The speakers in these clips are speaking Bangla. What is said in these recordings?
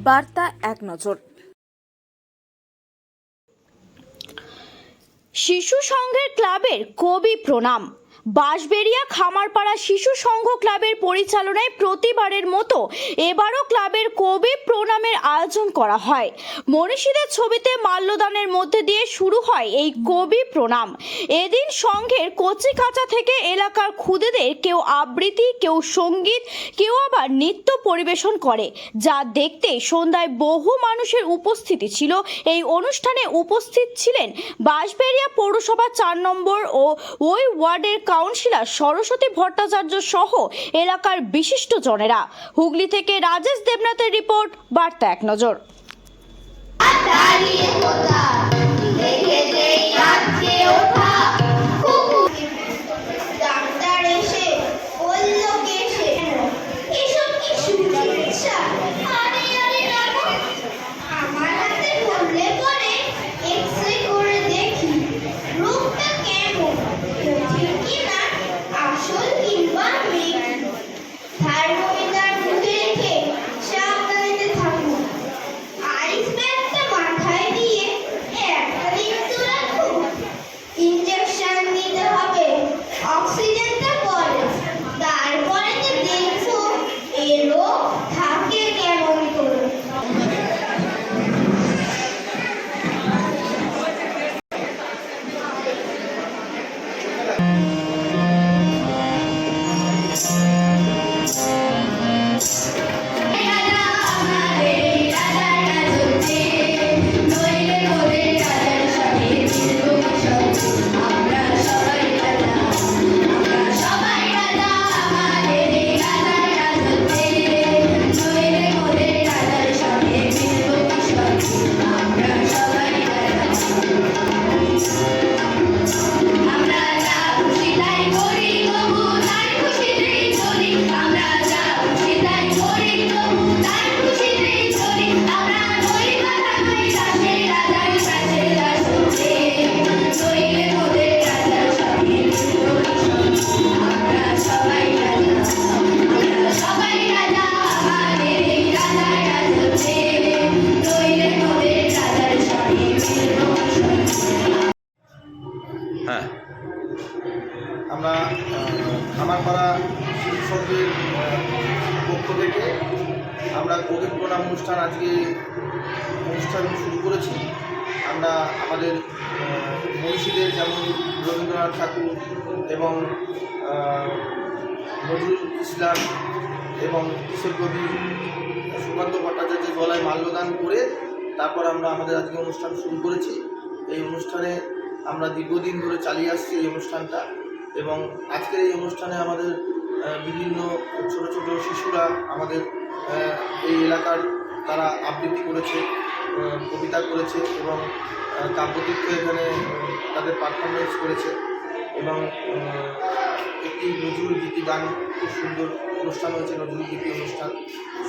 বার্তা এক নজর। শিশু সংঘের ক্লাবের কবি প্রণাম। বাঁশবেড়িয়া খামারপাড়া শিশু সংঘ ক্লাবের পরিচালনায় প্রতিবারের মতো এবারও ক্লাবের কবি প্রণামের আয়োজন করা হয়। মনীষীদের ছবিতে মাল্যদানের মধ্যে দিয়ে শুরু হয় এই কবি প্রণাম। এদিন সংঘের কচিকাঁচা থেকে এলাকার খুদেদের কেউ আবৃত্তি, কেউ সঙ্গীত, কেউ আবার নৃত্য পরিবেশন করে, যা দেখতে সন্ধ্যায় বহু মানুষের উপস্থিতি ছিল। এই অনুষ্ঠানে উপস্থিত ছিলেন বাঁশবেড়িয়া পৌরসভা 4 নম্বর ও ওই ওয়ার্ডের কাউন্সিলর সরস্বতী ভট্টাচার্য সহ এলাকার বিশিষ্ট জনেরা। হুগলি থেকে রাজেশ দেবনাথের রিপোর্ট, বার্তা এক নজর। আমরা খামারপাড়া শিশু সংঘের পক্ষ থেকে আমরা কবি প্রণাম অনুষ্ঠান আজকে অনুষ্ঠান শুরু করেছি। আমরা আমাদের মনীষীদের যেমন রবীন্দ্রনাথ ঠাকুর এবং নজরুল ইসলাম এবং কিশোর কবি সুকান্ত ভট্টাচার্যের গলায় মাল্যদান করে তারপর আমরা আমাদের আজকে অনুষ্ঠান শুরু করেছি। এই অনুষ্ঠানে আমরা দীর্ঘদিন ধরে চালিয়ে আসছি এই অনুষ্ঠানটা, এবং আজকের এই অনুষ্ঠানে আমাদের বিভিন্ন ছোট ছোট শিশুরা আমাদের এই এলাকার তারা আবৃত্তি করেছে, কবিতা করেছে এবং কাব্যতীর্থ এখানে তাদের পারফরমেন্স করেছে, এবং একটি নজরুল গীতি গান খুব সুন্দর অনুষ্ঠান হয়েছে। নজরুল গীতি অনুষ্ঠান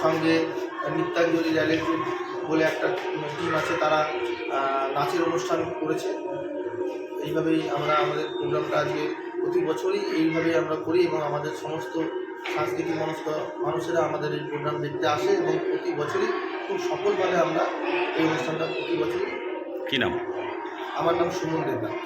সঙ্গে নৃত্যাঞ্জলি রিয়ালিটি বলে একটা টিম আছে, তারা নাচের অনুষ্ঠান করেছে। এইভাবেই আমরা আমাদের প্রোগ্রামটা আজকে প্রতি বছরই এইভাবেই আমরা করি, এবং আমাদের সমস্ত সাংস্কৃতিক মানুষেরা আমাদের এই প্রোগ্রাম দেখতে আসে, এবং প্রতি বছরই খুব সফলভাবে আমরা এই অনুষ্ঠানটা প্রতি বছরই। কী নাম? আমার নাম সুমন দেবনাথ।